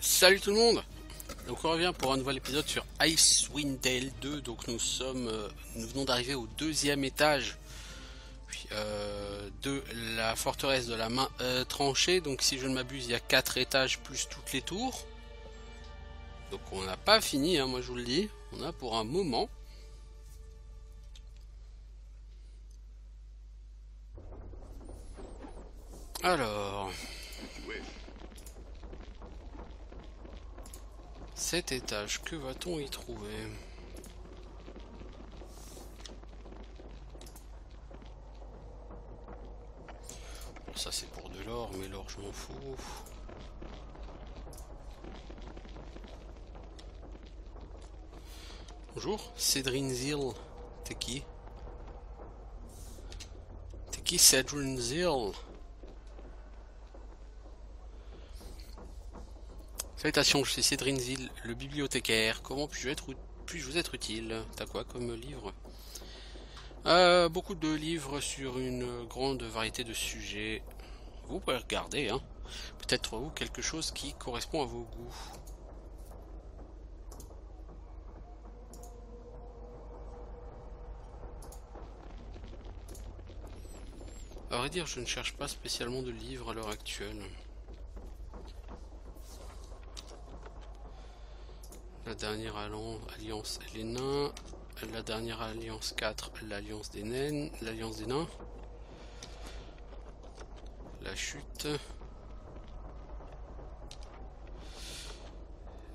Salut tout le monde. Donc on revient pour un nouvel épisode sur Icewind Dale 2. Donc nous venons d'arriver au deuxième étage de la forteresse de la main tranchée. Donc si je ne m'abuse, il y a 4 étages plus toutes les tours. Donc on n'a pas fini, hein, moi je vous le dis. On a pour un moment. Alors, cet étage, que va-t-on y trouver? Ça c'est pour de l'or, mais l'or je m'en fous. Bonjour, Cedrinzil. T'es qui? T'es qui Cedrinzil? Salutations, je suis Cedrinzil, le bibliothécaire. Comment puis-je vous être utile? T'as quoi comme livre? Beaucoup de livres sur une grande variété de sujets. Vous pouvez regarder, hein. Peut-être vous quelque chose qui correspond à vos goûts. À vrai dire, je ne cherche pas spécialement de livres à l'heure actuelle. La dernière alliance, les nains. La dernière alliance 4, l'alliance des nains. L'alliance des nains. La chute.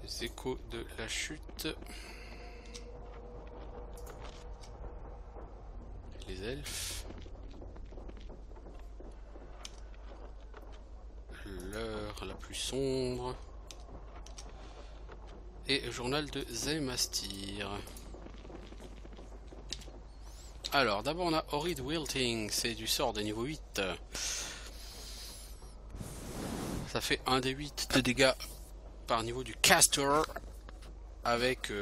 Les échos de la chute. Les elfes. L'heure la plus sombre. Et journal de Zaymastir. Alors, d'abord on a Horrid Wilting, c'est du sort de niveau 8. Ça fait 1 des 8 de dégâts par niveau du caster. Avec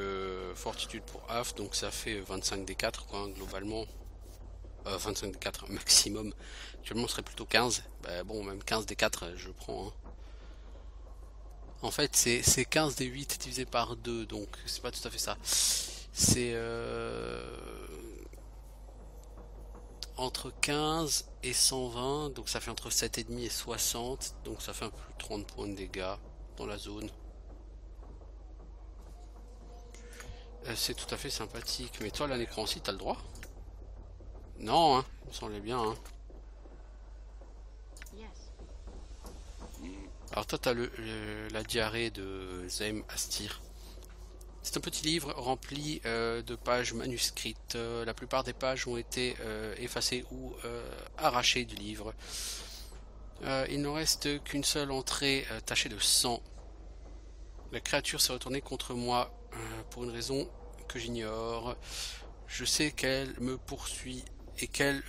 fortitude pour Af, donc ça fait 25 des 4 quoi, globalement. 25 des 4 maximum. Actuellement ce serait plutôt 15. Bah, bon, même 15 des 4 je prends. Hein. En fait, c'est 15 des 8 divisé par 2, donc c'est pas tout à fait ça. C'est entre 15 et 120, donc ça fait entre 7,5 et 60, donc ça fait un peu plus de 30 points de dégâts dans la zone. C'est tout à fait sympathique, mais toi la nécrancie, t'as le droit? Non, hein, il me semblait bien, hein. Alors toi t'as la diarrhée de Zaymastir. C'est un petit livre rempli de pages manuscrites. La plupart des pages ont été effacées ou arrachées du livre. Il n'en reste qu'une seule entrée tachée de sang. La créature s'est retournée contre moi pour une raison que j'ignore. Je sais qu'elle me poursuit et qu'elle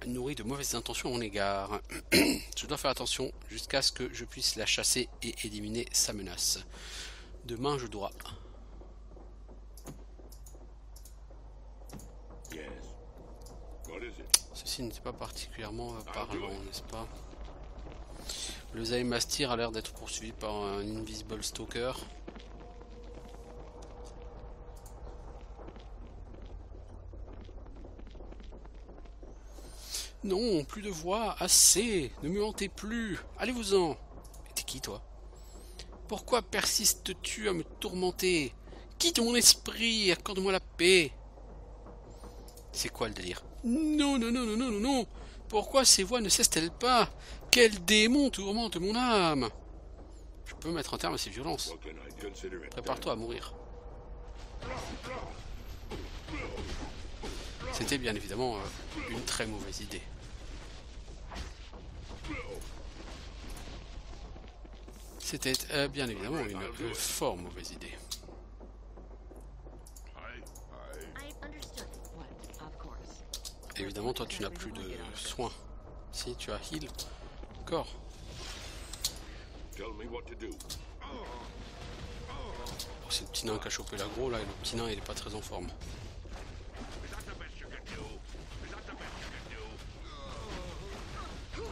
nourrit de mauvaises intentions à mon égard. Je dois faire attention jusqu'à ce que je puisse la chasser et éliminer sa menace. Demain je dois. Ceci n'était pas particulièrement parlant, n'est-ce pas? Le Zaymastir a l'air d'être poursuivi par un Invisible Stalker. Non, plus de voix, assez, ne me hantez plus, allez-vous-en. Mais t'es qui toi? Pourquoi persistes-tu à me tourmenter? Quitte mon esprit, accorde-moi la paix. C'est quoi le délire? Non, non, non, non, non, non, non. Pourquoi ces voix ne cessent-elles pas? Quel démon tourmente mon âme? Je peux mettre un terme à ces violences. Prépare-toi à mourir. C'était bien évidemment une très mauvaise idée. C'était bien évidemment une fort mauvaise idée. Évidemment, toi tu n'as plus de soins. Si, tu as heal. Encore. Oh, c'est le petit nain qui a chopé l'aggro là, et le petit nain il est pas très en forme.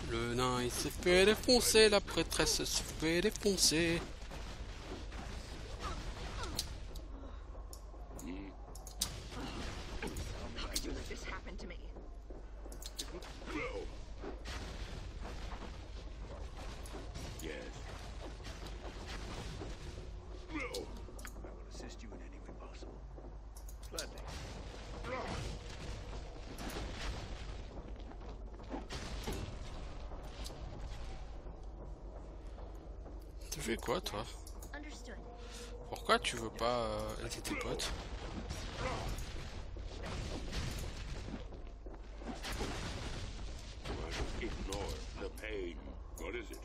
Le nain il s'est fait défoncer, la prêtresse se fait défoncer. Tu fais quoi toi? Pourquoi tu veux pas aider tes potes? Ignore the pain. What is it?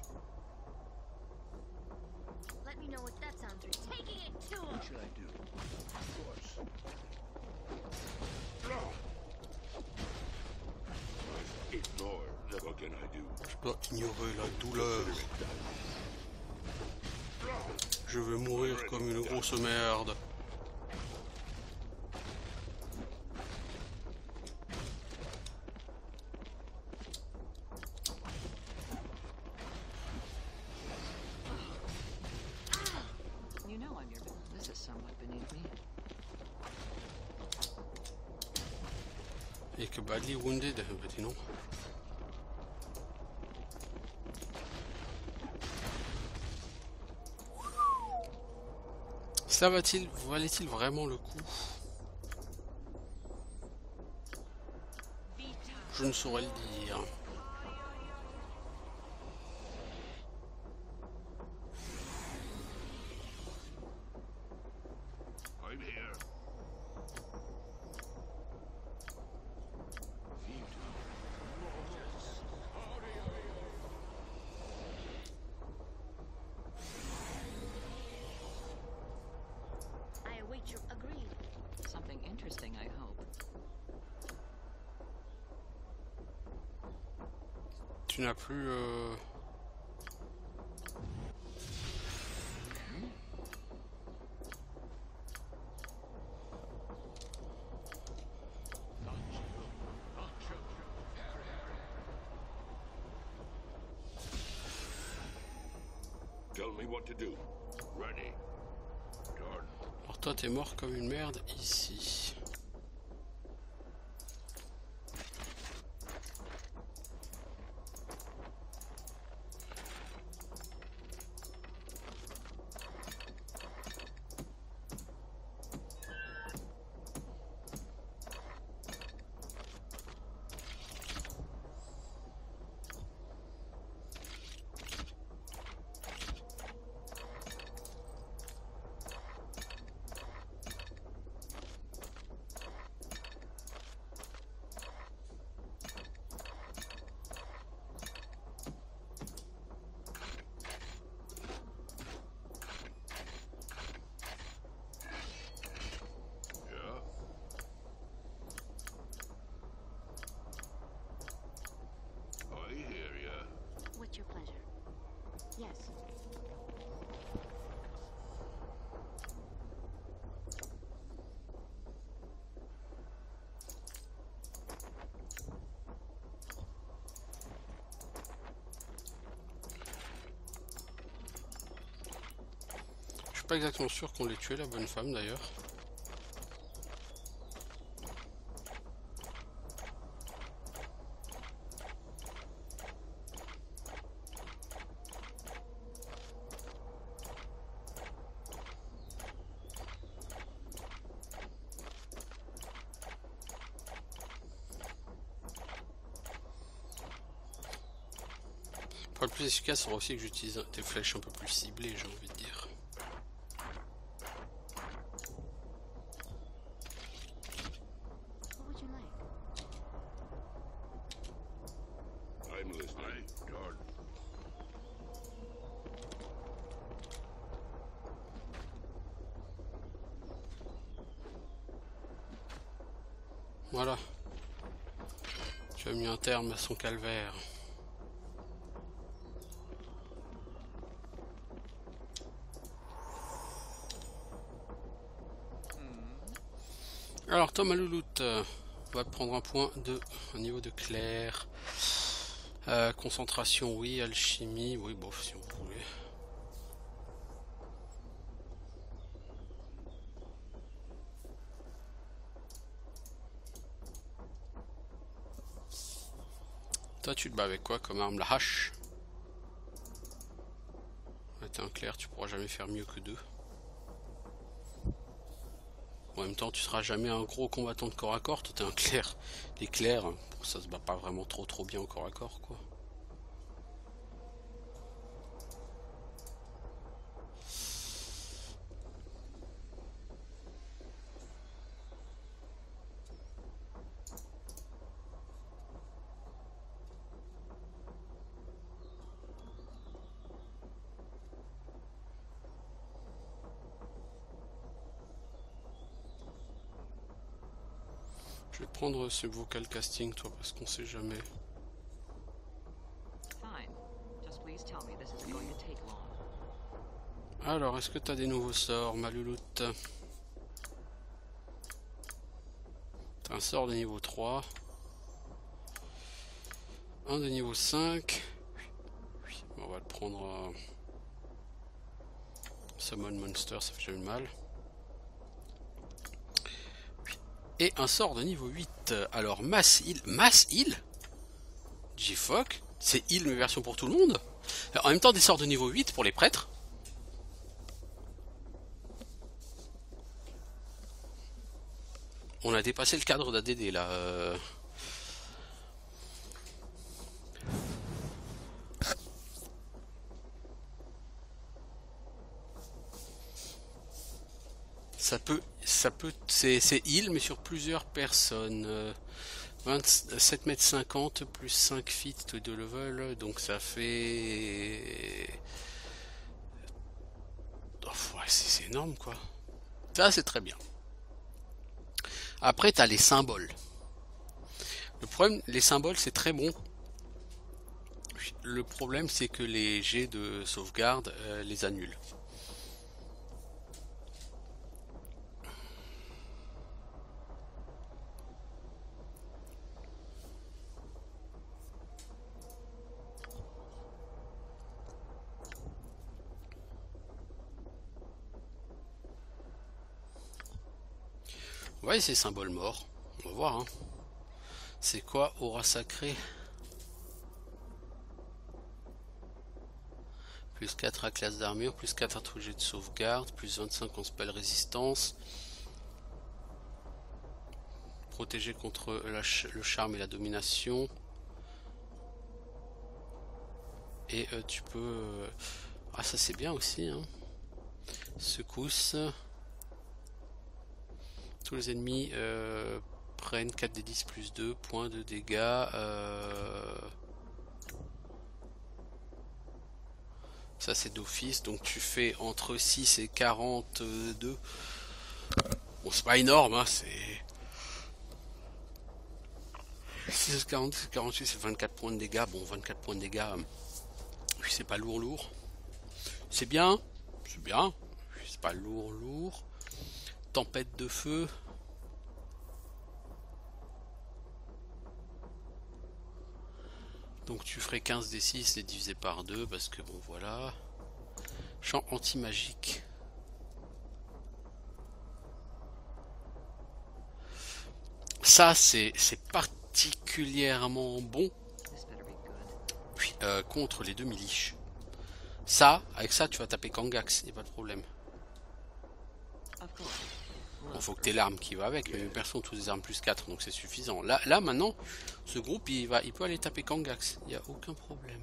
Let me know what that sounds like. Taking it to him. What should I do? Of course. Ignore the. What can I do? Je dois ignorer la douleur. Je vais mourir comme une grosse merde. You know I'm your. This is somewhat beneath me. Et que badly wounded, bah dis non. Ça valait-il vraiment le coup? Je ne saurais le dire. I'm here. I await your agreed. Something interesting, I hope. Tu n'as plus... Tell me what to do. Ready. Done. Alors toi t'es mort comme une merde ici. Yeah. I hear ya. What's your pleasure? Yes. Je suis pas exactement sûr qu'on l'ait tué la bonne femme d'ailleurs. Pour être plus efficace, il faudra aussi que j'utilise des flèches un peu plus ciblées, j'ai envie de dire. What would you like? I'm listening. Done. Voilà. Tu as mis un terme à son calvaire. Alors Thomas Louloute va prendre un point de un niveau de clair. Concentration oui, alchimie, oui bof si vous voulez. Toi tu te bats avec quoi comme arme? La hache? Ouais, t'es un clair, tu pourras jamais faire mieux que deux. En même temps, tu seras jamais un gros combattant de corps à corps, toi t'es un clair. Les clairs, ça se bat pas vraiment trop bien au corps à corps, quoi. prendre ce vocal casting, toi, parce qu'on sait jamais. Fine. Just please tell me this isn't going to take long. Alors, est-ce que t'as des nouveaux sorts, ma louloute? T'as un sort de niveau 3. Un de niveau 5. Oui, on va le prendre. Summon Monster, ça fait jamais de mal. Et un sort de niveau 8. Alors, Mass Heal. Mass Heal J-Fock, c'est heal mais version pour tout le monde. En même temps, des sorts de niveau 8 pour les prêtres. On a dépassé le cadre d'ADD là. C'est heal mais sur plusieurs personnes. 27 mètres 50 plus 5 feet de level, donc ça fait... Oh, ouais, c'est énorme quoi. Ça c'est très bien. Après t'as les symboles. Le problème, les symboles c'est très bon. Le problème c'est que les jets de sauvegarde les annulent. Ouais, c'est symbole mort. On va voir. Hein. C'est quoi aura sacré? Plus 4 à classe d'armure, plus 4 à tout jet de sauvegarde, plus 25 en spell résistance. Protégé contre le charme et la domination. Et tu peux... Ah ça c'est bien aussi. Hein. Secousse. Tous les ennemis prennent 4d10 plus 2 points de dégâts. Ça c'est d'office, donc tu fais entre 6 et 42. Bon c'est pas énorme, hein, c'est... 6 40, 48 c'est 24 points de dégâts. Bon 24 points de dégâts, c'est pas lourd. C'est bien, c'est pas lourd. Tempête de feu. Donc tu ferais 15 des 6 et divisé par 2 parce que bon voilà. Champ anti-magique. Ça c'est particulièrement bon. Puis, contre les demi-liches. Ça, avec ça tu vas taper Kangax, y a pas de problème. Bon, faut que t'aies l'arme qui va avec, mais perso ont tous des armes plus 4, donc c'est suffisant. Là maintenant, ce groupe il peut aller taper Kangax, il n'y a aucun problème.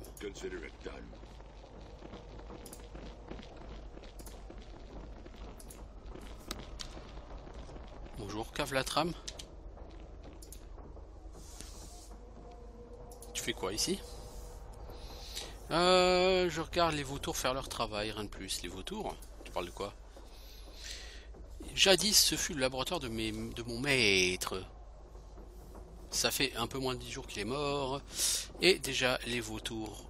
Bonjour, cave la trame. Tu fais quoi ici? Je regarde les vautours faire leur travail, rien de plus. Les vautours? Tu parles de quoi? Jadis, ce fut le laboratoire de mon maître. Ça fait un peu moins de 10 jours qu'il est mort. Et déjà, les vautours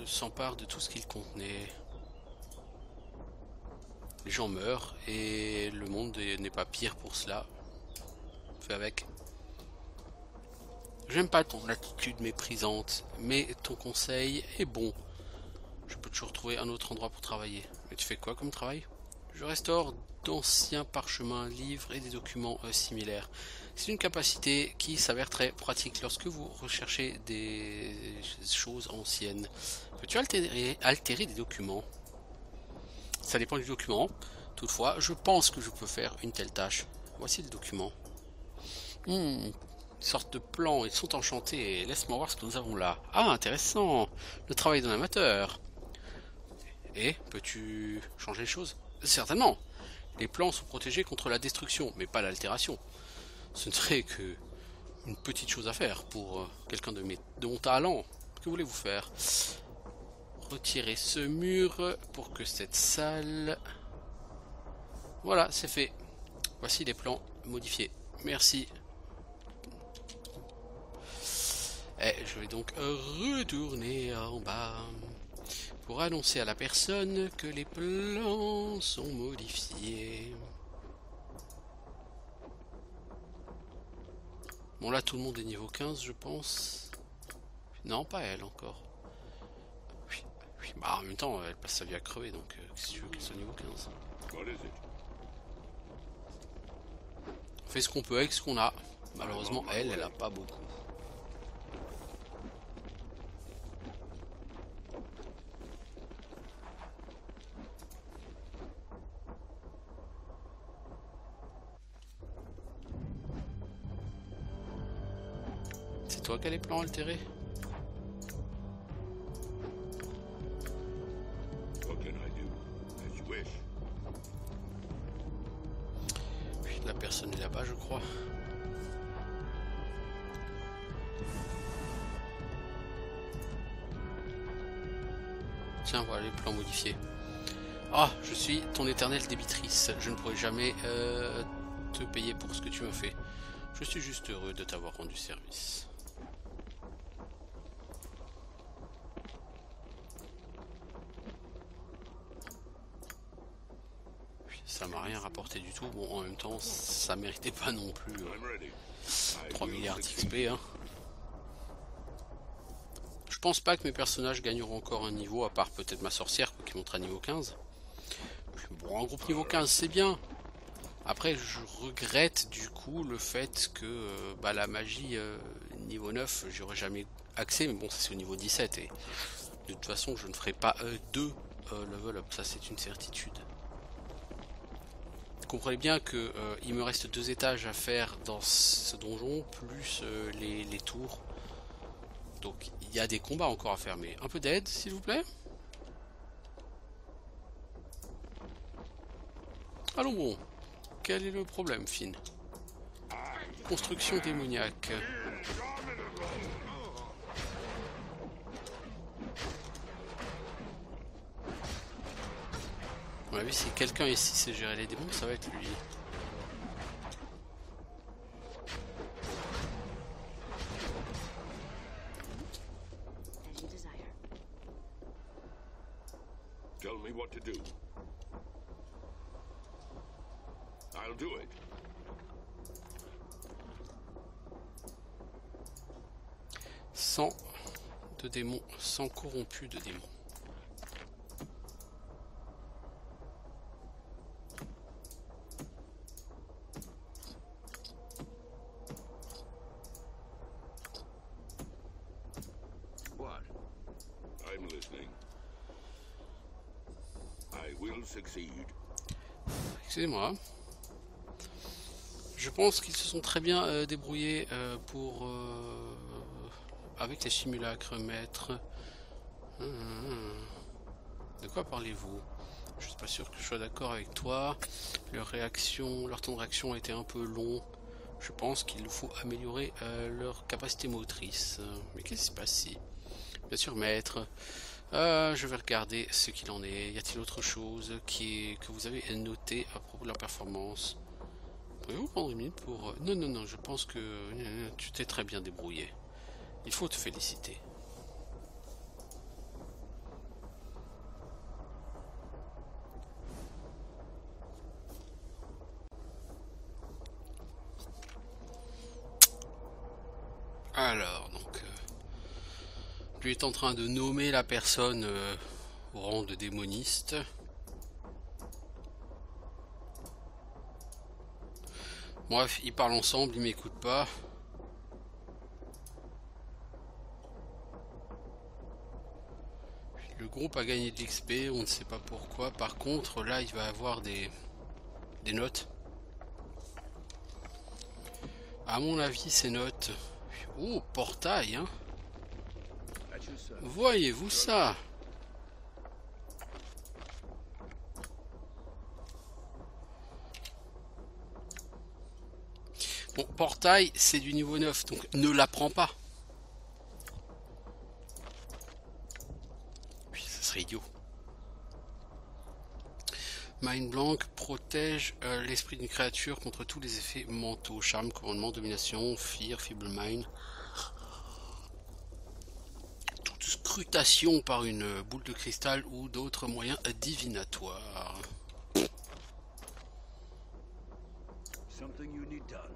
s'emparent de tout ce qu'il contenait. Les gens meurent et le monde n'est pas pire pour cela. Fais avec. J'aime pas ton attitude méprisante, mais ton conseil est bon. Je peux toujours trouver un autre endroit pour travailler. Mais tu fais quoi comme travail? Je restaure d'anciens parchemins, livres et des documents similaires. C'est une capacité qui s'avère très pratique lorsque vous recherchez des choses anciennes. Peux-tu altérer des documents? Ça dépend du document. Toutefois, je pense que je peux faire une telle tâche. Voici le document. Une sorte de plan, ils sont enchantés. Laisse-moi voir ce que nous avons là. Ah, intéressant. Le travail d'un amateur. Et peux-tu changer les choses? Certainement. Les plans sont protégés contre la destruction, mais pas l'altération. Ce ne serait que une petite chose à faire pour quelqu'un de mon talent. Que voulez-vous faire? Retirer ce mur pour que cette salle... Voilà, c'est fait. Voici les plans modifiés. Merci. Et je vais donc retourner en bas pour annoncer à la personne que les plans sont modifiés. Bon là tout le monde est niveau 15 je pense. Non pas elle encore. Oui, oui. Bah en même temps elle passe sa vie à crever donc qu'est-ce que tu veux qu'elle soit niveau 15. What is it? On fait ce qu'on peut avec ce qu'on a. Malheureusement elle a pas beaucoup. C'est toi qui as les plans altérés? What can I do? As you wish. Puis la personne est là-bas je crois. Tiens voilà les plans modifiés. Ah je suis ton éternelle débitrice. Je ne pourrai jamais te payer pour ce que tu m'as fait. Je suis juste heureux de t'avoir rendu service. Ça m'a rien rapporté du tout. Bon, en même temps, ça méritait pas non plus I'm ready. 3 milliards d'XP. Hein. Je pense pas que mes personnages gagneront encore un niveau, à part peut-être ma sorcière qui monte à niveau 15. Bon, un groupe niveau 15, c'est bien. Après, je regrette du coup le fait que la magie niveau 9, j'aurais jamais accès. Mais bon, ça c'est au niveau 17. Et de toute façon, je ne ferai pas 2 level up. Ça, c'est une certitude. Comprenez bien que il me reste 2 étages à faire dans ce donjon plus les tours, donc il y a des combats encore à faire, mais un peu d'aide s'il vous plaît. Allons bon, quel est le problème Finn? Construction démoniaque. À mon avis, si quelqu'un ici sait gérer les démons, ça va être lui. As you desire. Tell me what to do. I'll do it. Sans de démons, sans corrompus de démons. What? I'm listening. I will succeed. Excusez-moi. Je pense qu'ils se sont très bien débrouillés pour avec les simulacres, maître. De quoi parlez-vous? Je suis pas sûr que je sois d'accord avec toi. Leur temps de réaction a été un peu long. Je pense qu'il faut améliorer leur capacité motrice. Mais qu'est-ce qui se passe ici? Bien sûr, maître. Je vais regarder ce qu'il en est. Y a-t-il autre chose que vous avez noté à propos de leur performance? Pourriez-vous prendre une minute pour... Non, non, non, je pense que tu t'es très bien débrouillé. Il faut te féliciter. Alors, donc... lui est en train de nommer la personne au rang de démoniste. Bref, ils parlent ensemble, ils m'écoutent pas. Le groupe a gagné de l'XP, on ne sait pas pourquoi. Par contre, là, il va avoir des notes. À mon avis, ces notes... Oh, portail, hein. Voyez-vous ça? Bon, portail, c'est du niveau 9, donc ne la prends pas. Oui, ça serait idiot. Mind Blank protège l'esprit d'une créature contre tous les effets mentaux. Charme, commandement, domination, fear, feeble mind. scrutation par une boule de cristal ou d'autres moyens divinatoires. Something you need done.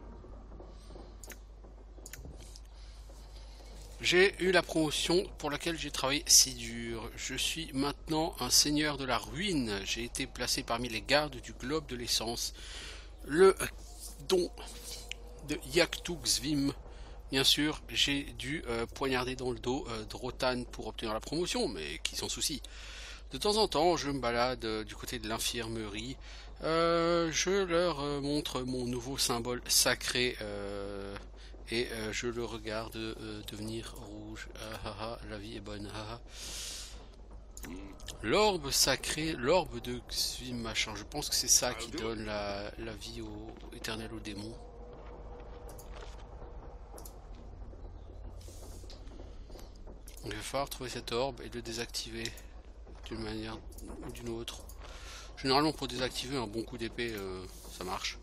J'ai eu la promotion pour laquelle j'ai travaillé si dur. Je suis maintenant un seigneur de la ruine. J'ai été placé parmi les gardes du globe de l'essence. Le don de Yaktugzvim. Bien sûr, j'ai dû poignarder dans le dos Drotan pour obtenir la promotion, mais qui s'en soucie. De temps en temps, je me balade du côté de l'infirmerie. Je leur montre mon nouveau symbole sacré et je le regarde devenir rouge. La vie est bonne. L'orbe sacré, l'orbe de Xvim machin. Je pense que c'est ça qui donne la vie éternelle aux démons. Il va falloir trouver cet orbe et le désactiver d'une manière ou d'une autre. Généralement pour désactiver un bon coup d'épée, ça marche.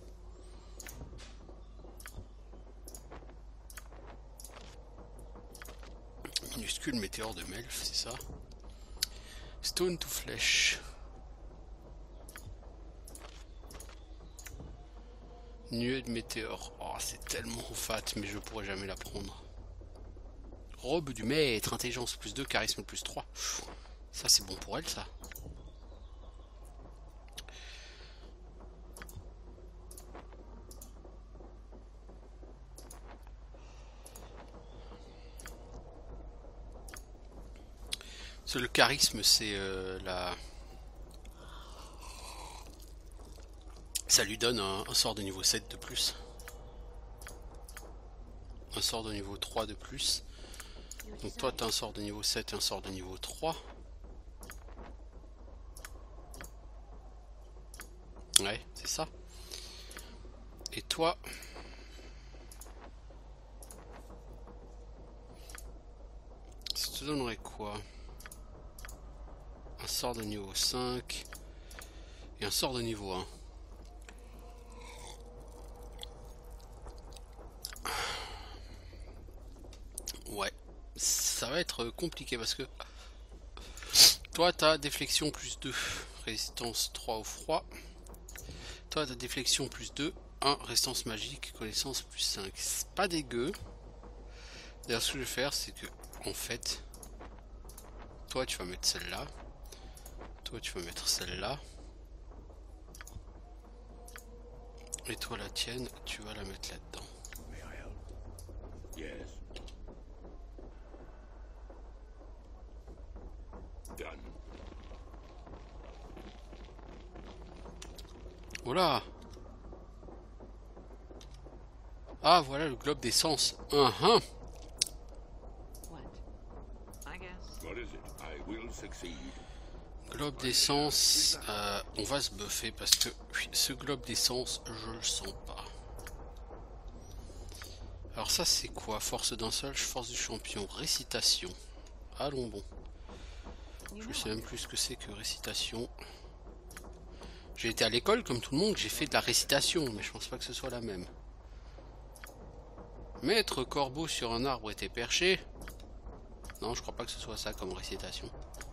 Minuscule météore de Melf, c'est ça. Stone to flèche. Nuée de météore. Oh, c'est tellement fat, mais je pourrais jamais la prendre. Robe du maître, intelligence plus 2, charisme plus 3. Ça c'est bon pour elle ça. Le charisme c'est la... Ça lui donne un sort de niveau 7 de plus. Un sort de niveau 3 de plus. Donc toi tu as un sort de niveau 7 et un sort de niveau 3. Ouais, c'est ça. Et toi... Ça te donnerait quoi? Un sort de niveau 5 et un sort de niveau 1. Ouais, ça va être compliqué parce que toi tu as déflexion plus 2, résistance 3 au froid. Toi tu as déflexion plus 2, 1, résistance magique, connaissance plus 5. C'est pas dégueu. D'ailleurs ce que je vais faire c'est que en fait, toi tu vas mettre celle-là. Toi tu vas mettre celle-là. Et toi la tienne, tu vas la mettre là-dedans. May I help? Yes. Done. Voilà. Ah voilà le globe d'essence. What? I guess. What is it? I will succeed. Globe d'essence, on va se buffer parce que ce globe d'essence, je le sens pas. Alors ça c'est quoi? Force d'un seul, force du champion, récitation. Allons bon. Je sais même plus ce que c'est que récitation. J'ai été à l'école comme tout le monde, j'ai fait de la récitation, mais je pense pas que ce soit la même. Maître corbeau sur un arbre était perché. Non, je crois pas que ce soit ça comme récitation. I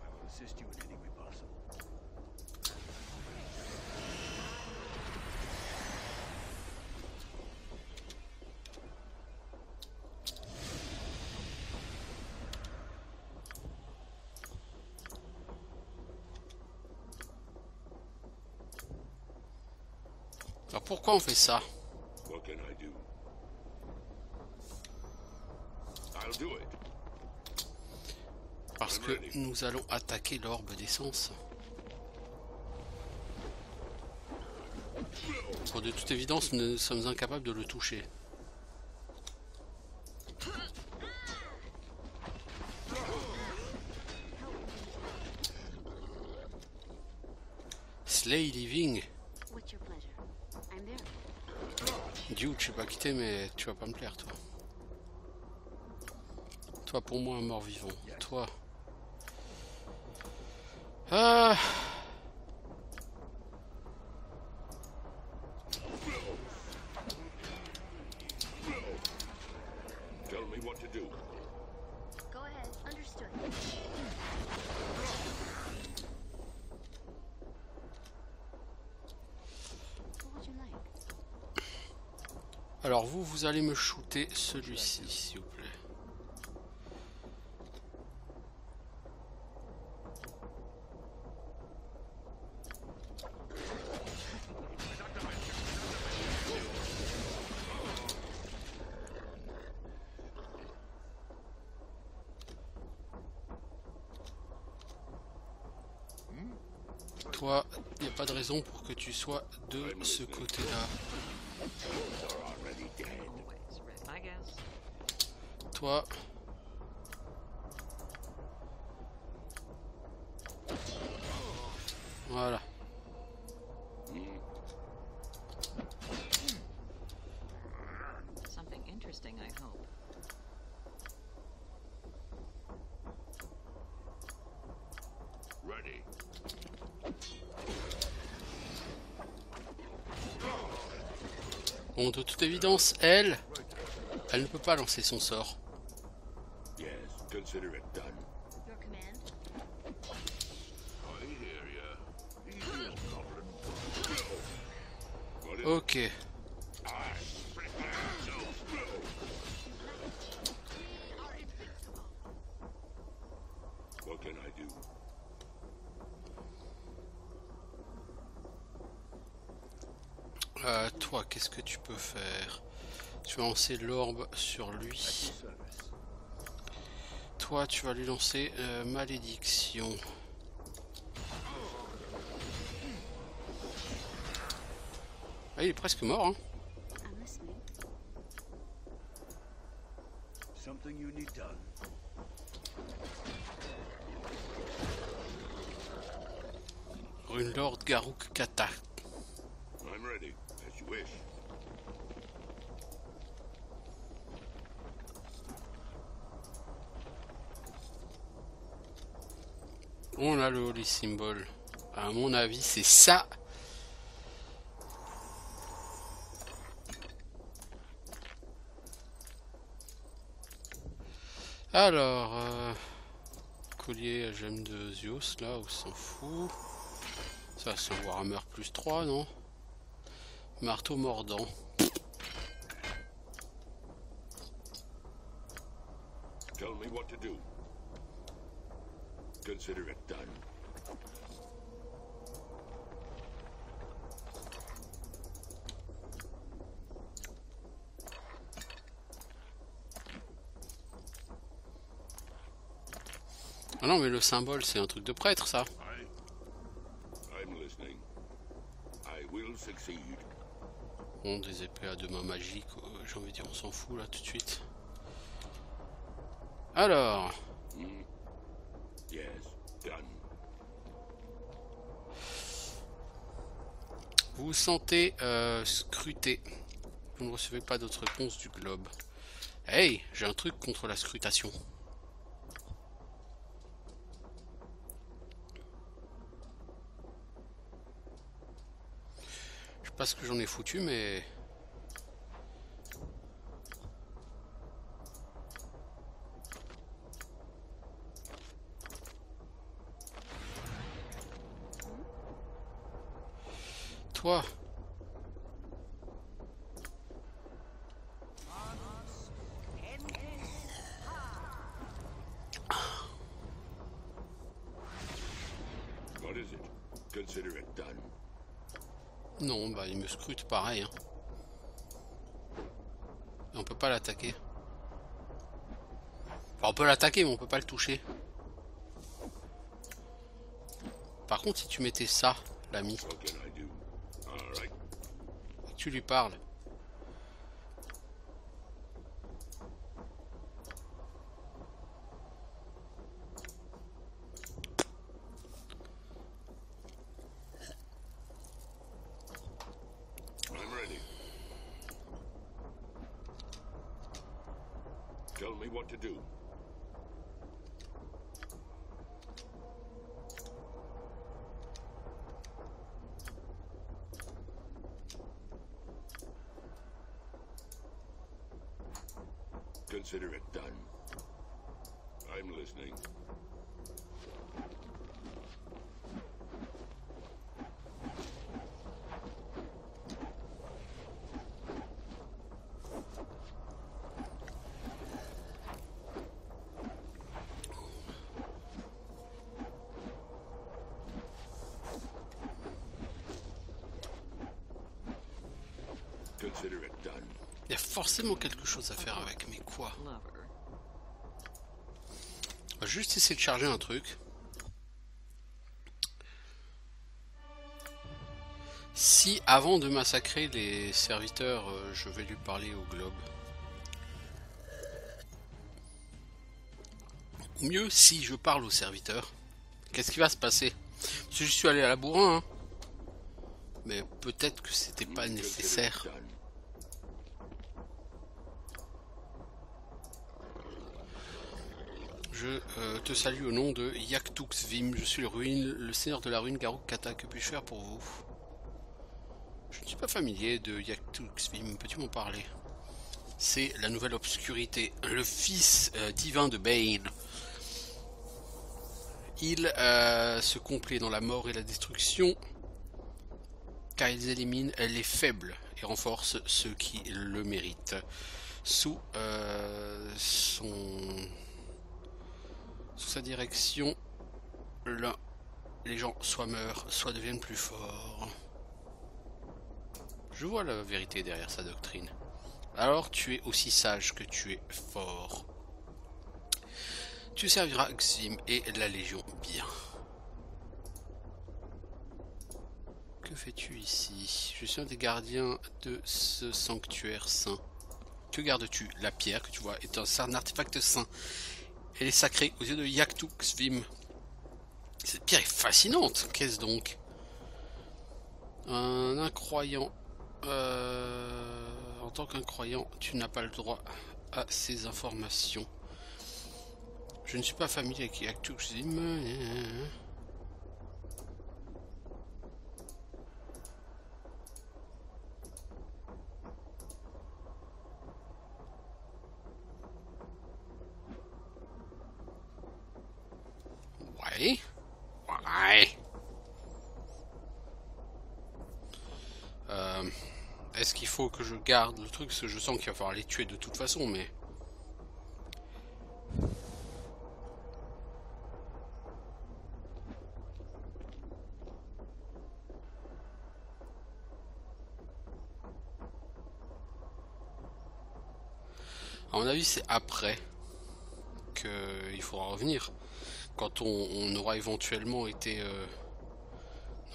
will assist you in any way possible. Alors pourquoi on fait ça? What can I do? I'll do it. Parce que nous allons attaquer l'orbe d'essence. Pour de toute évidence, nous sommes incapables de le toucher. Slay Living. What's your pleasure? I'm there. Dude, je sais pas quitter, mais tu vas pas me plaire, toi. Toi, pour moi, un mort-vivant. Toi. Ah. Tell me what to do. Go ahead. Understood. Alors vous allez me shooter celui-ci, s'il vous plaît. Toi, il n'y a pas de raison pour que tu sois de ce côté-là. Always rip, I guess. Toi. Voilà. Something interesting, I hope. Ready. Bon, de toute évidence, elle ne peut pas lancer son sort. Yes, consider it done. Your command? I hear ya. Easy as goblin. What is Ok. I prepare to blow. What can I do? Toi, qu'est-ce que tu peux faire? Tu vas lancer l'orbe sur lui. Service. Toi, tu vas lui lancer malédiction. Ah, il est presque mort, hein. I'm listening. Something you need done. Rune Lord Garuk Kata. I'm ready, as you wish. On a le Holy Symbol. À mon avis, c'est ça. Alors, collier à gemme de Zeus, là, on s'en fout. Ça, c'est un Warhammer plus 3, non? Marteau mordant. Tell me what to do. Consider it done. Ah non, mais le symbole, c'est un truc de prêtre, ça. I'm listening. I will succeed. Bon, des épées à deux mains magiques, j'ai envie de dire, on s'en fout, là, tout de suite. Alors, Yes, done. vous vous sentez scruté. Vous ne recevez pas d'autre réponse du globe. Hey, j'ai un truc contre la scrutation. Je sais pas ce que j'en ai foutu, mais... Toi, What is it? Consider it done. non, bah il me scrute pareil. Hein. Et on peut pas l'attaquer. Enfin, on peut l'attaquer, mais on peut pas le toucher. Par contre, si tu mettais ça, l'ami, What can I do? All right. et que tu lui parles, I'm ready. Tell me what to do. Consider it done. I'm listening. Consider it done. Il y a forcément quelque chose à faire avec, mais quoi? Lover. On va juste essayer de charger un truc. Si avant de massacrer les serviteurs, je vais lui parler au globe. Ou mieux, si je parle aux serviteurs, qu'est-ce qui va se passer? Parce que je suis allé à la bourrin, hein. Mais peut-être que c'était pas nécessaire. Consider it done. Je te salue au nom de Yaktuxvim. Je suis le seigneur de la ruine Garruk Kata. Que puis-je faire pour vous? Je ne suis pas familier de Yaktuxvim. Peux-tu m'en parler? C'est la nouvelle obscurité, le fils divin de Bane. Il se complaît dans la mort et la destruction, car ils éliminent les faibles et renforcent ceux qui le méritent. Sous sa direction, les gens soit meurent, soit deviennent plus forts. Je vois la vérité derrière sa doctrine. Alors tu es aussi sage que tu es fort. Tu serviras Xim et la Légion bien. Que fais-tu ici? Je suis un des gardiens de ce sanctuaire saint. Que gardes-tu? La pierre que tu vois est un artefact saint. Elle est sacrée aux yeux de Yaktuxvim. Cette pierre est fascinante. Qu'est-ce donc? Un incroyant. En tant qu'incroyant, tu n'as pas le droit à ces informations. Je ne suis pas familier avec Yaktuxvim. Ouais. Ouais. Est-ce qu'il faut que je garde le truc? Parce que je sens qu'il va falloir les tuer de toute façon, mais... À mon avis, c'est après qu'il faudra revenir. Quand on aura éventuellement été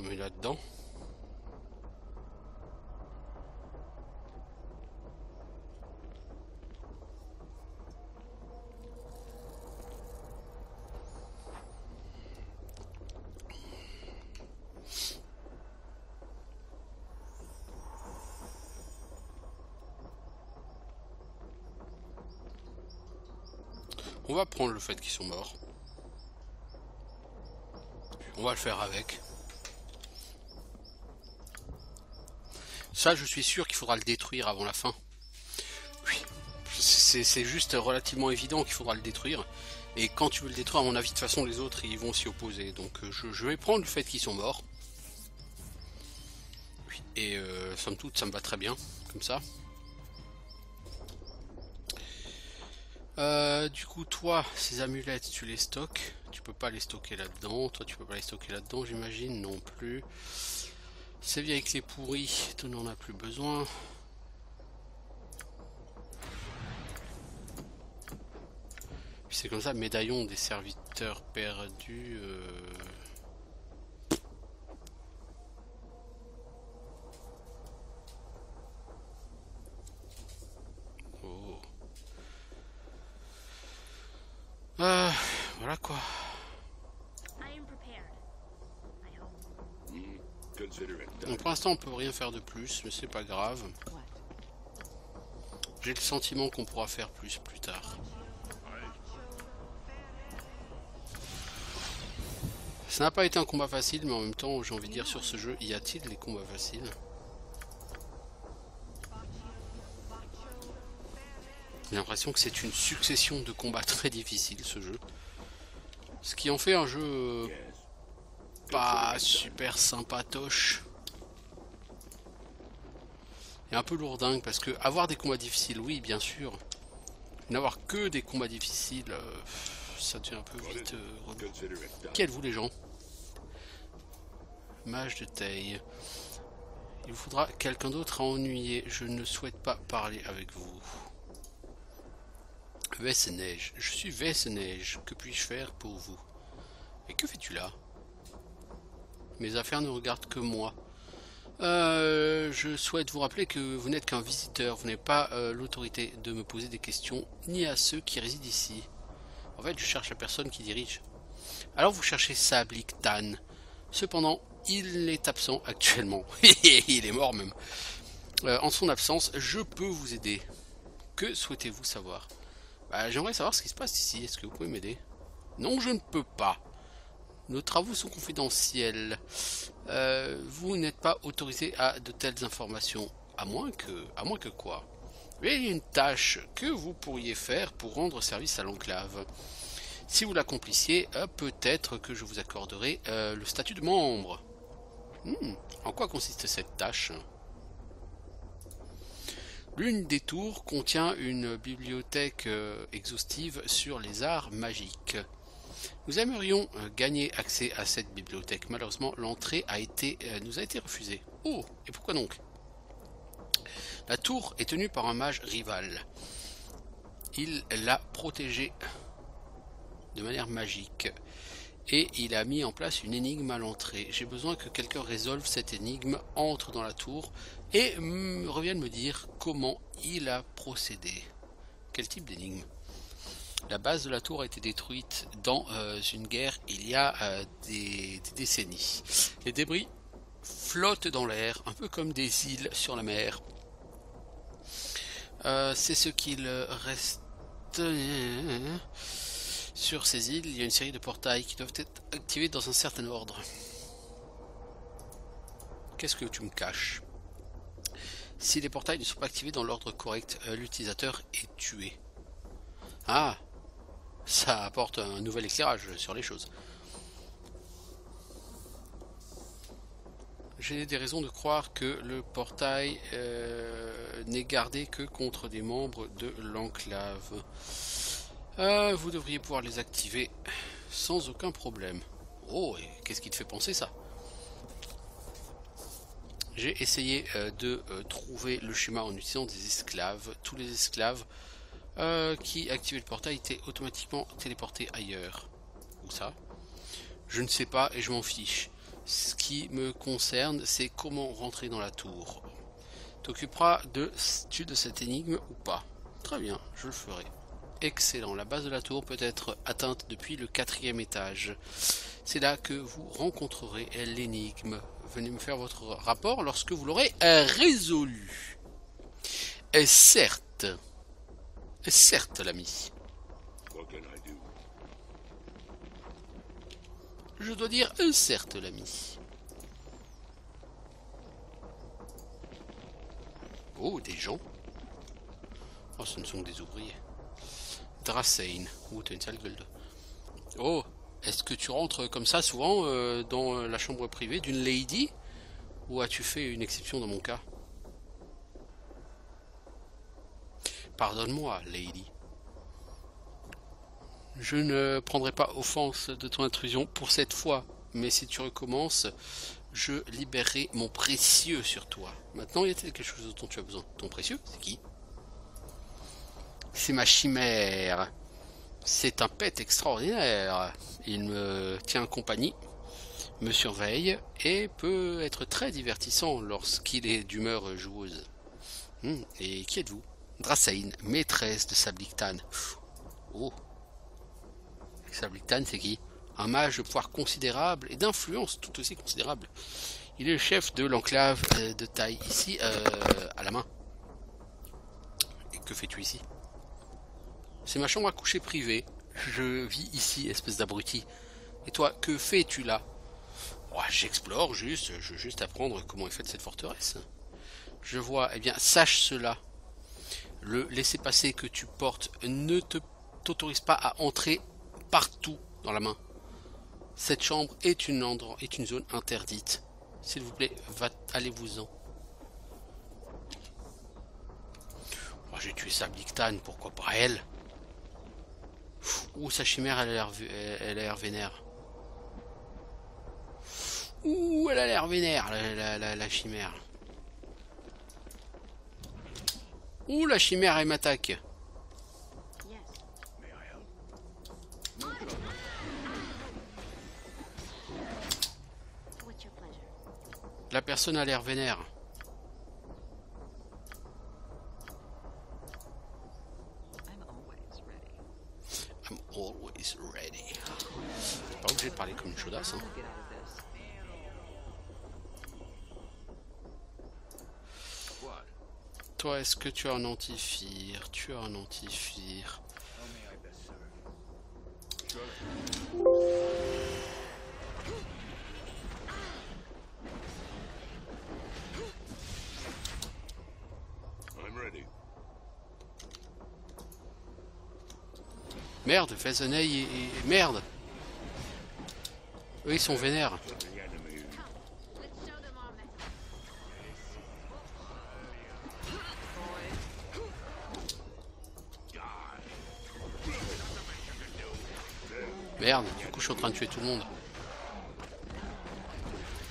nommé là-dedans. On va prendre le fait qu'ils sont morts. On va le faire avec. Ça, je suis sûr qu'il faudra le détruire avant la fin. Oui. C'est juste relativement évident qu'il faudra le détruire. Et quand tu veux le détruire, à mon avis, de toute façon, les autres, ils vont s'y opposer. Donc, je vais prendre le fait qu'ils sont morts. Oui. Et, somme toute, ça me va très bien. Comme ça. Du coup, toi, ces amulettes, tu les stockes. Tu peux pas les stocker là-dedans. Toi, tu peux pas les stocker là-dedans, j'imagine. Non plus. Ces vieilles clés pourries, tu n'en as plus besoin. C'est comme ça, médaillon des serviteurs perdus. Oh. Voilà quoi. I am prepared. I hope. Consider it done. Donc pour l'instant on peut rien faire de plus, mais c'est pas grave. What? J'ai le sentiment qu'on pourra faire plus tard. Ça n'a pas été un combat facile, mais en même temps j'ai envie de dire sur ce jeu, y a-t-il des combats faciles? J'ai l'impression que c'est une succession de combats très difficiles ce jeu. Ce qui en fait un jeu pas super sympatoche. Et un peu lourdingue parce que avoir des combats difficiles, oui bien sûr. N'avoir que des combats difficiles, ça devient un peu vite relou. Consider it done. Qui êtes-vous les gens? Mage de taille. Il vous faudra quelqu'un d'autre à ennuyer. Je ne souhaite pas parler avec vous. Vessenage. Je suis Vessenage. Que puis-je faire pour vous? Et que fais-tu là? Mes affaires ne regardent que moi. Je souhaite vous rappeler que vous n'êtes qu'un visiteur. Vous n'avez pas l'autorité de me poser des questions, ni à ceux qui résident ici. En fait, je cherche la personne qui dirige. Alors vous cherchez Sablik Tan. Cependant, il est absent actuellement. Il est mort même. En son absence, je peux vous aider. Que souhaitez-vous savoir? J'aimerais savoir ce qui se passe ici. Est-ce que vous pouvez m'aider? Non, je ne peux pas. Nos travaux sont confidentiels. Vous n'êtes pas autorisé à de telles informations. À moins que quoi? Mais il y a une tâche que vous pourriez faire pour rendre service à l'enclave. Si vous l'accomplissiez, peut-être que je vous accorderai le statut de membre. En quoi consiste cette tâche? L'une des tours contient une bibliothèque exhaustive sur les arts magiques. Nous aimerions gagner accès à cette bibliothèque. Malheureusement, l'entrée nous a été refusée. Oh, et pourquoi donc? La tour est tenue par un mage rival. Il l'a protégée de manière magique. Et il a mis en place une énigme à l'entrée. J'ai besoin que quelqu'un résolve cette énigme, entre dans la tour et revienne me dire comment il a procédé. Quel type d'énigme? La base de la tour a été détruite dans une guerre il y a des décennies. Les débris flottent dans l'air, un peu comme des îles sur la mer. C'est ce qu'il reste. Sur ces îles, il y a une série de portails qui doivent être activés dans un certain ordre. Qu'est-ce que tu me caches? Si les portails ne sont pas activés dans l'ordre correct, l'utilisateur est tué. Ah, ça apporte un nouvel éclairage sur les choses. J'ai des raisons de croire que le portail n'est gardé que contre des membres de l'enclave. Vous devriez pouvoir les activer sans aucun problème. Oh, et qu'est-ce qui te fait penser ça? J'ai essayé de trouver le schéma en utilisant des esclaves. Tous les esclaves qui activaient le portail étaient automatiquement téléportés ailleurs. Où ça? Je ne sais pas et je m'en fiche. Ce qui me concerne, c'est comment rentrer dans la tour. T'occuperas de cette énigme ou pas? Très bien, je le ferai. Excellent, la base de la tour peut être atteinte depuis le 4e étage. C'est là que vous rencontrerez l'énigme. Venez me faire votre rapport lorsque vous l'aurez résolu. Certes, l'ami. What can I do? Je dois dire certes, l'ami. Oh, des gens. Oh, ce ne sont que des ouvriers. Dracane. Oh, t'as une sale gueule. Oh, est-ce que tu rentres comme ça souvent dans la chambre privée d'une lady? Ou as-tu fait une exception dans mon cas? Pardonne-moi, lady. Je ne prendrai pas offense de ton intrusion pour cette fois, mais si tu recommences, je libérerai mon précieux sur toi. Maintenant, y a-t-il quelque chose dont tu as besoin? Ton précieux, c'est qui? C'est ma chimère. C'est un pet extraordinaire. Il me tient compagnie, me surveille et peut être très divertissant lorsqu'il est d'humeur joueuse. Et qui êtes-vous? Dracane, maîtresse de Sablik Tan. Oh. Sablik Tan, c'est qui? Un mage de pouvoir considérable et d'influence tout aussi considérable. Il est le chef de l'enclave de taille ici, à la main. Et que fais-tu ici? C'est ma chambre à coucher privée. Je vis ici, espèce d'abruti. Et toi, que fais-tu là? J'explore juste, je veux juste apprendre comment est faite cette forteresse. Je vois, eh bien, sache cela. Le laissez-passer que tu portes ne t'autorise pas à entrer partout dans la main. Cette chambre est une zone interdite. S'il vous plaît, allez-vous-en. J'ai tué Sablik Tan, pourquoi pas elle? Ouh, sa chimère, elle a l'air vénère. Ouh, elle a l'air vénère, la chimère. Ouh, la chimère, elle m'attaque. Yes. May I help? No trouble. What's your pleasure? La personne a l'air vénère. I'm always ready. I'm always ready. Pas obligé de parler comme une chaudasse. Hein. I'll get out of this. What? Toi, est-ce que tu as un antifire? Tu as un antifire. How may I best serve? I'm ready. Merde, Fezenay et... Merde. Eux, ils sont vénères. The enemy. Let's show them our method. Merde, du coup, je suis en train de tuer tout le monde.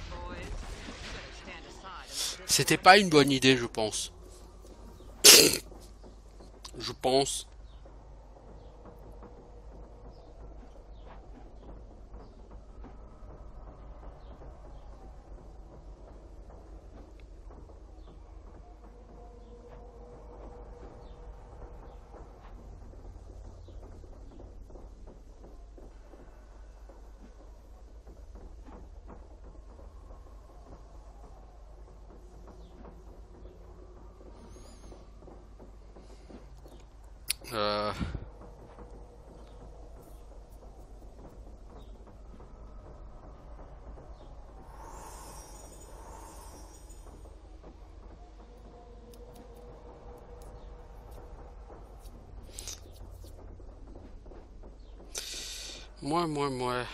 Boys, you better stand aside. C'était pas une bonne idée, je pense. Je pense. Euh... Moi.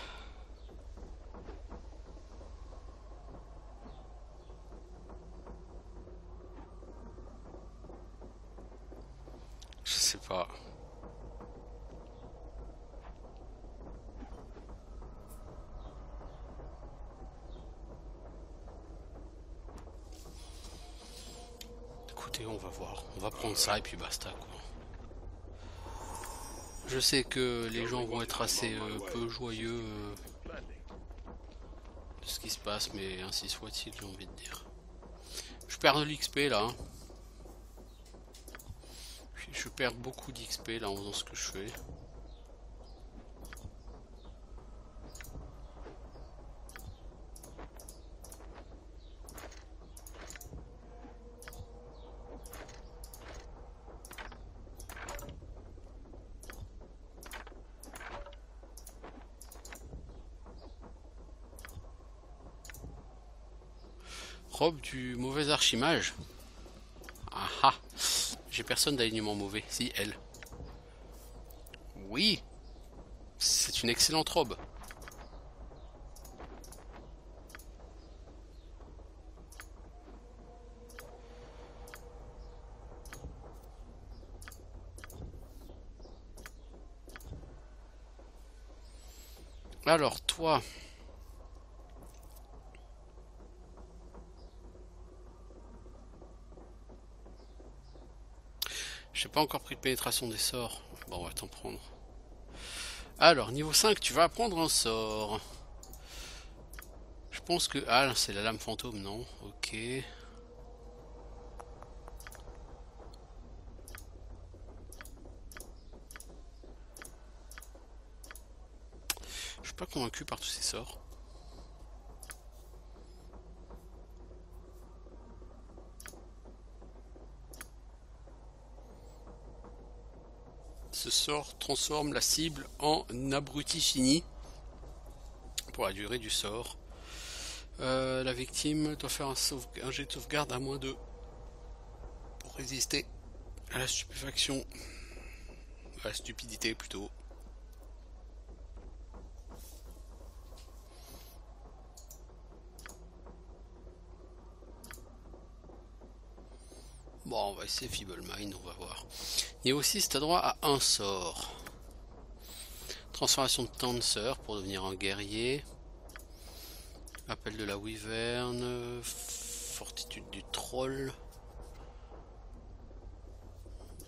Je sais pas. Écoutez, on va voir. On va prendre ça et puis basta, quoi. Je sais que les gens vont être assez peu joyeux de ce qui se passe, mais ainsi soit-il, j'ai envie de dire. Je perds de l'XP là. Hein. Je perds beaucoup d'XP là en faisant ce que je fais. Robe du mauvais archimage. Ah ah. J'ai personne d'alignement mauvais. Si, elle. Oui. C'est une excellente robe. Alors, toi... J'ai pas encore pris de pénétration des sorts. Bon, on va t'en prendre. Alors, niveau 5, tu vas apprendre un sort. Je pense que... Ah, c'est la lame fantôme, non? Ok. Je suis pas convaincu par tous ces sorts. Ce sort transforme la cible en abruti fini pour la durée du sort. La victime doit faire un jet de sauvegarde à moins 2 pour résister à la stupéfaction, à la stupidité plutôt. Bon, on va essayer Feeble Mind, on va voir. Niveau 6, tu as droit à un sort. Transformation de Dancer pour devenir un guerrier. Appel de la Wyvern. Fortitude du Troll.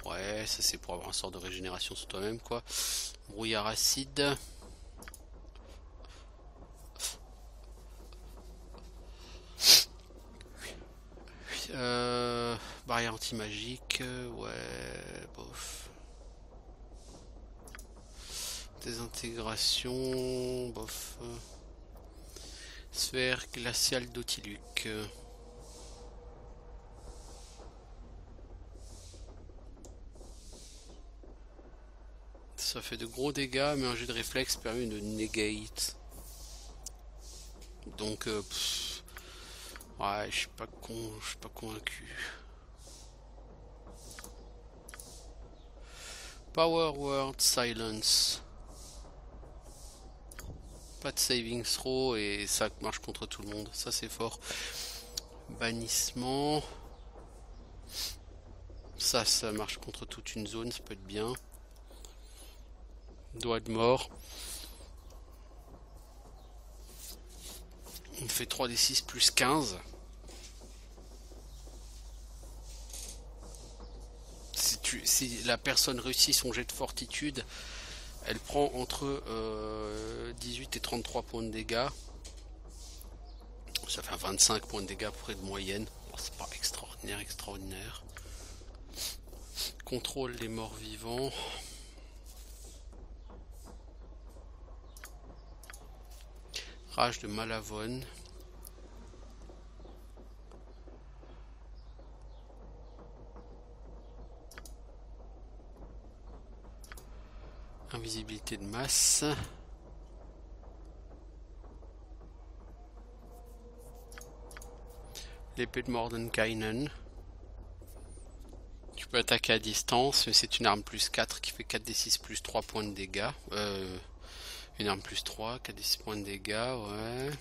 Ouais, ça c'est pour avoir un sort de régénération sur toi-même quoi. Brouillard acide. Barrière anti-magique, ouais, bof. Désintégration, bof. Sphère glaciale d'Otiluc. Ça fait de gros dégâts, mais un jet de réflexe permet de negate. Donc, ouais, je suis pas convaincu. Power Word Silence. Pas de saving throw et ça marche contre tout le monde. Ça c'est fort. Bannissement. Ça marche contre toute une zone, ça peut être bien. Doigt de mort. On fait 3d6 plus 15. Si la personne réussit son jet de fortitude, elle prend entre 18 et 33 points de dégâts. Ça fait 25 points de dégâts à peu près de moyenne. Bon, c'est pas extraordinaire. Contrôle les morts vivants. Rage de Malavone. Invisibilité de masse. L'épée de Mordenkainen. Tu peux attaquer à distance, mais c'est une arme plus 4 qui fait 4d6 plus 3 points de dégâts. Une arme plus 3, 4d6 points de dégâts, ouais.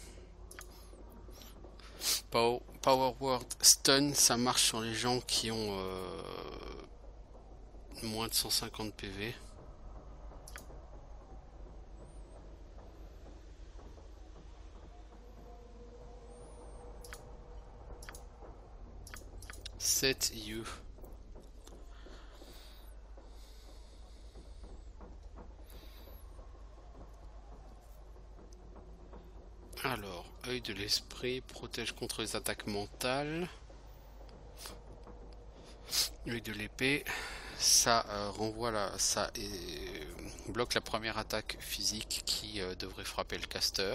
Power Word Stun, ça marche sur les gens qui ont moins de 150 PV. Set you. Alors, œil de l'esprit protège contre les attaques mentales. Œil de l'épée, ça bloque la première attaque physique qui devrait frapper le caster.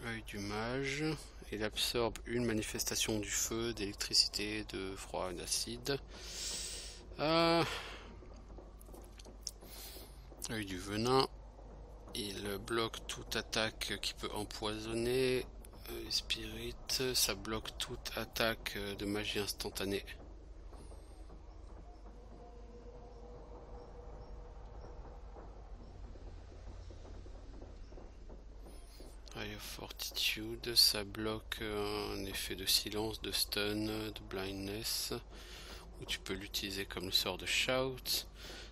Œil du mage, il absorbe une manifestation du feu, d'électricité, de froid et d'acide. Œil du venin, il bloque toute attaque qui peut empoisonner. Spirit, ça bloque toute attaque de magie instantanée. Eye of Fortitude, ça bloque un effet de silence, de stun, de blindness, où tu peux l'utiliser comme le sort de shout.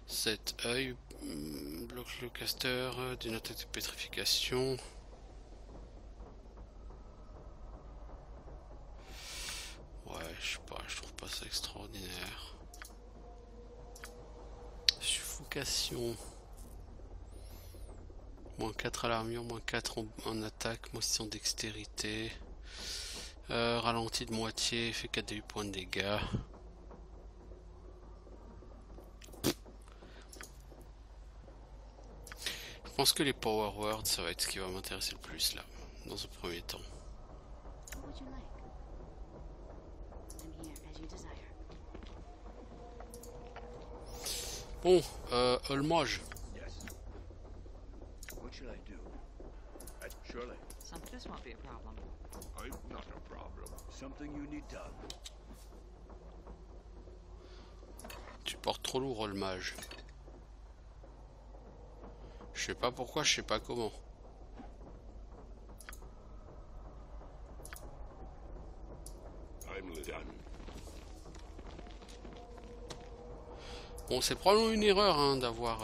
Cet œil bloque le caster d'une attaque de pétrification. Ouais, je sais pas, je trouve pas ça extraordinaire. Suffocation. Moins 4 à l'armure, moins 4 en attaque, moins 6 en dextérité. Ralenti de moitié, fait 4 de 8 points de dégâts. Je pense que les Power Words, ça va être ce qui va m'intéresser le plus là, dans ce premier temps. What would you like? I'm here as you desire. Bon, Olmage. Yes. What should I do? Surely. This won't be a problem. I'm not a problem. Something you need done. Tu portes trop lourd, Olmage. Je sais pas pourquoi, je sais pas comment. I'm done. Bon, c'est probablement une erreur hein, d'avoir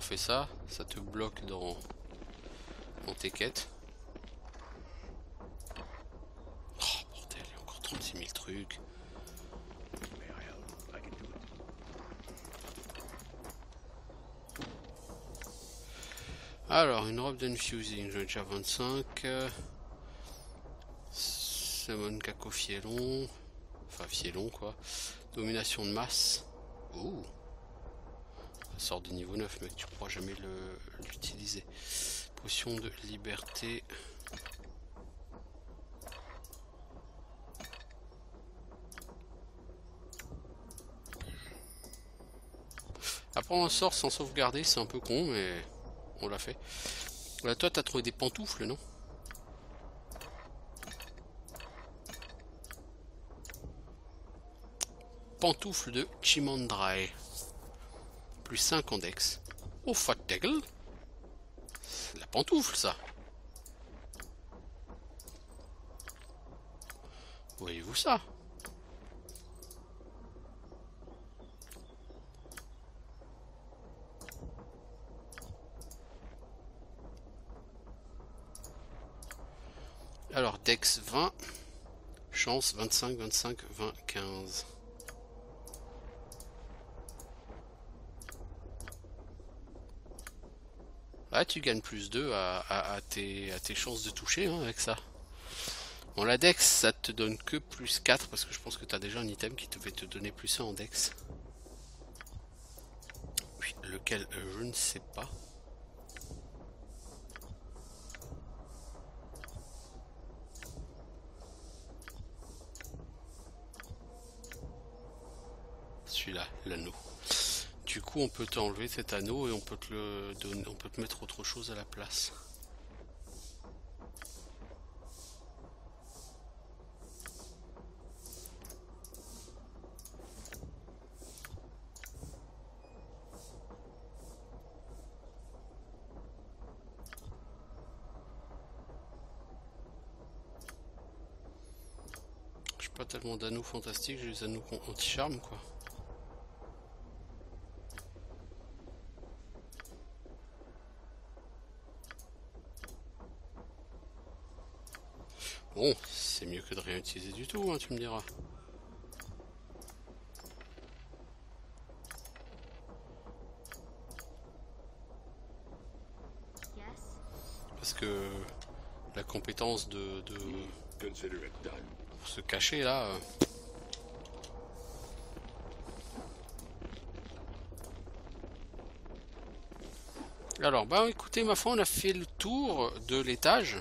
fait ça. Ça te bloque dans tes quêtes. truc. May I help? I can do it. Alors, une robe d'infusing, j'en ai déjà 25. Summon Kako Fielon. Enfin, Fielon quoi. Domination de masse. Ouh. Ça sort de niveau 9, mec, tu pourras jamais l'utiliser. Potion de liberté. Apprendre un sort sans sauvegarder, c'est un peu con, mais on l'a fait. Là, toi, t'as trouvé des pantoufles, non? Pantoufles de Chimandrai. Plus 5 en dex. Oh, fat gueule. C'est la pantoufle, ça. Voyez-vous ça? Alors, dex 20. Chance 25, 25, 20, 15. Ah, tu gagnes plus 2 à tes chances de toucher hein, avec ça. Bon, la dex, ça te donne que plus 4 parce que je pense que tu as déjà un item qui devait te donner plus 1 en dex. Oui, lequel je ne sais pas. Celui-là, l'anneau. Du coup, on peut t'enlever cet anneau et on peut te le donner, on peut te mettre autre chose à la place. J'ai pas tellement d'anneaux fantastiques, j'ai des anneaux anti-charme quoi. Bon, c'est mieux que de rien utiliser du tout, hein, tu me diras. Yes? Parce que la compétence de Consider it done. pour se cacher là. Alors, bah écoutez, ma foi, on a fait le tour de l'étage,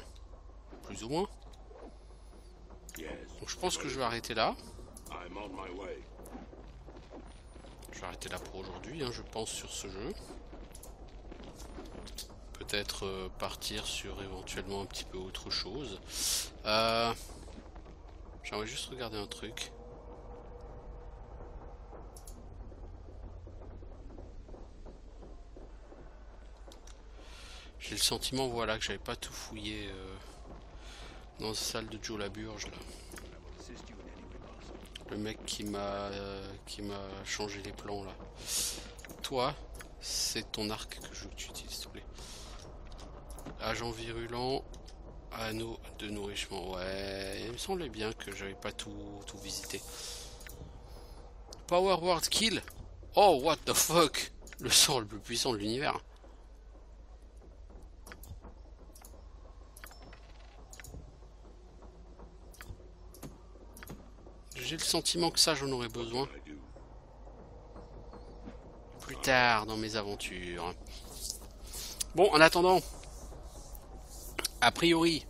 plus ou moins. Yes. Donc je pense que je vais arrêter là. I'm on my way. Je vais arrêter là pour aujourd'hui, hein, je pense, sur ce jeu. Peut-être partir sur éventuellement un petit peu autre chose. J'aimerais juste regarder un truc. J'ai le sentiment, voilà, que j'avais pas tout fouillé dans la salle de Joe Laburge là. I will assist you in any way possible. Le mec qui m'a changé les plans là. Toi, c'est ton arc que je veux que tu utilises, s'il te plaît. Agent virulent, anneau de nourrissement. Ouais, il me semblait bien que j'avais pas tout visité. Power Word Kill. Oh, what the fuck. Le sort le plus puissant de l'univers. J'ai le sentiment que ça, j'en aurais besoin I do. plus tard dans mes aventures. Bon, en attendant, a priori,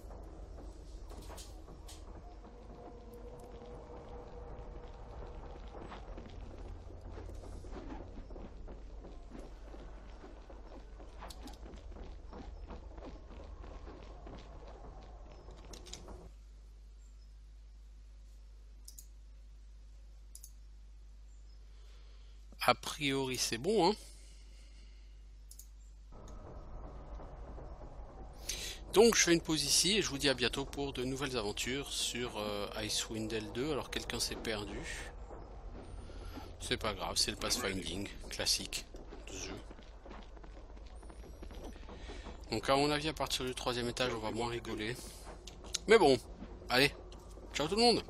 c'est bon, hein. Donc je fais une pause ici et je vous dis à bientôt pour de nouvelles aventures sur Icewind Dale 2. Alors quelqu'un s'est perdu. C'est pas grave, c'est le pathfinding classique de ce jeu. Donc à mon avis à partir du 3e étage on va moins rigoler. Mais bon, allez, ciao tout le monde.